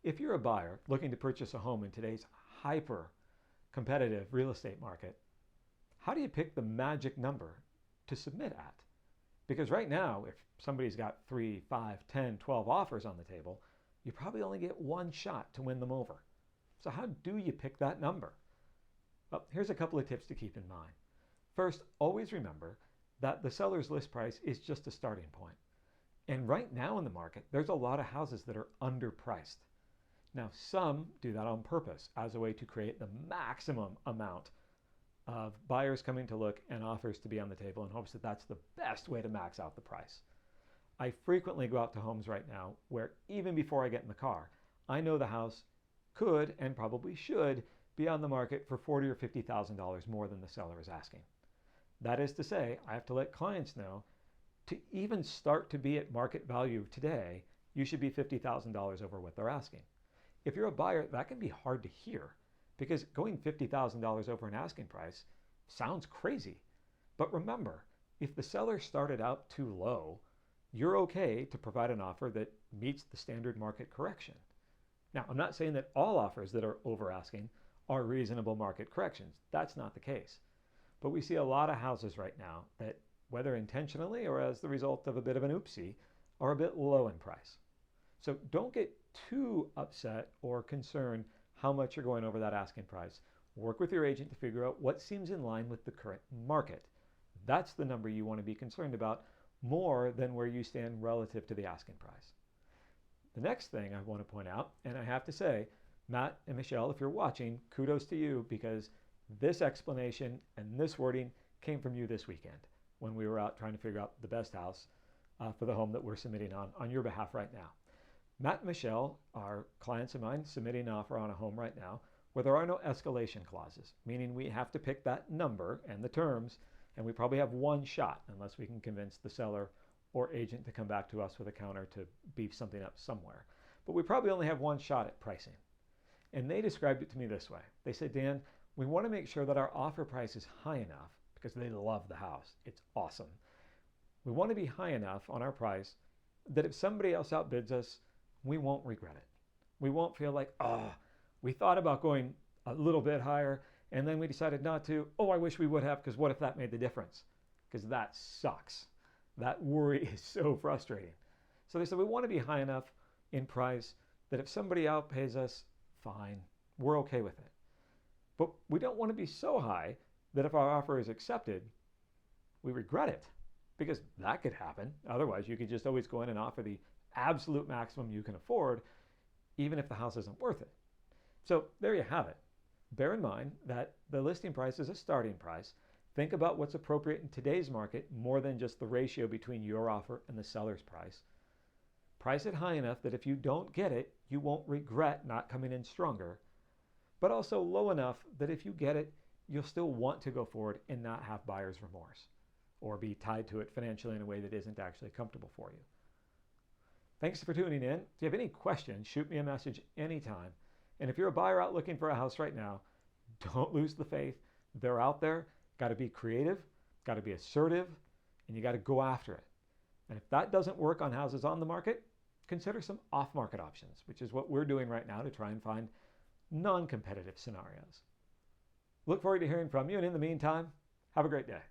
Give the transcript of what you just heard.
If you're a buyer looking to purchase a home in today's hyper competitive real estate market, how do you pick the magic number to submit at? Because right now, if somebody's got 3, 5, 10, 12 offers on the table, you probably only get one shot to win them over. So how do you pick that number? Well, here's a couple of tips to keep in mind. First, always remember that the seller's list price is just a starting point. And right now in the market, there's a lot of houses that are underpriced. Now, some do that on purpose as a way to create the maximum amount of buyers coming to look and offers to be on the table in hopes that that's the best way to max out the price. I frequently go out to homes right now where even before I get in the car, I know the house could and probably should be on the market for $40,000 or $50,000 more than the seller is asking. That is to say, I have to let clients know to even start to be at market value today, you should be $50,000 over what they're asking. If you're a buyer, that can be hard to hear because going $50,000 over an asking price sounds crazy. But remember, if the seller started out too low, you're okay to provide an offer that meets the standard market correction. Now, I'm not saying that all offers that are over asking are reasonable market corrections. That's not the case. But we see a lot of houses right now that, whether intentionally or as the result of a bit of an oopsie, are a bit low in price. So don't get too upset or concerned how much you're going over that asking price. Work with your agent to figure out what seems in line with the current market. That's the number you want to be concerned about more than where you stand relative to the asking price. The next thing I want to point out, and I have to say, Matt and Michelle, if you're watching, kudos to you because this explanation and this wording came from you this weekend when we were out trying to figure out the best house for the home that we're submitting on your behalf right now. Matt and Michelle are clients of mine submitting an offer on a home right now where there are no escalation clauses, meaning we have to pick that number and the terms, and we probably have one shot unless we can convince the seller or agent to come back to us with a counter to beef something up somewhere. But we probably only have one shot at pricing. And they described it to me this way. They said, Dan, we want to make sure that our offer price is high enough because they love the house. It's awesome. We want to be high enough on our price that if somebody else outbids us, we won't regret it. We won't feel like, we thought about going a little bit higher and then we decided not to. I wish we would have because what if that made the difference? Because that sucks. That worry is so frustrating. So they said, we want to be high enough in price that if somebody outpays us, fine, we're okay with it. But we don't want to be so high that if our offer is accepted, we regret it because that could happen. Otherwise, you could just always go in and offer the absolute maximum you can afford, even if the house isn't worth it. So there you have it. Bear in mind that the listing price is a starting price. Think about what's appropriate in today's market more than just the ratio between your offer and the seller's price. Price it high enough that if you don't get it, you won't regret not coming in stronger, but also low enough that if you get it, you'll still want to go forward and not have buyer's remorse or be tied to it financially in a way that isn't actually comfortable for you. Thanks for tuning in. If you have any questions, shoot me a message anytime. And if you're a buyer out looking for a house right now, don't lose the faith. They're out there. Got to be creative, got to be assertive, and you got to go after it. And if that doesn't work on houses on the market, consider some off-market options, which is what we're doing right now to try and find non-competitive scenarios. Look forward to hearing from you. And in the meantime, have a great day.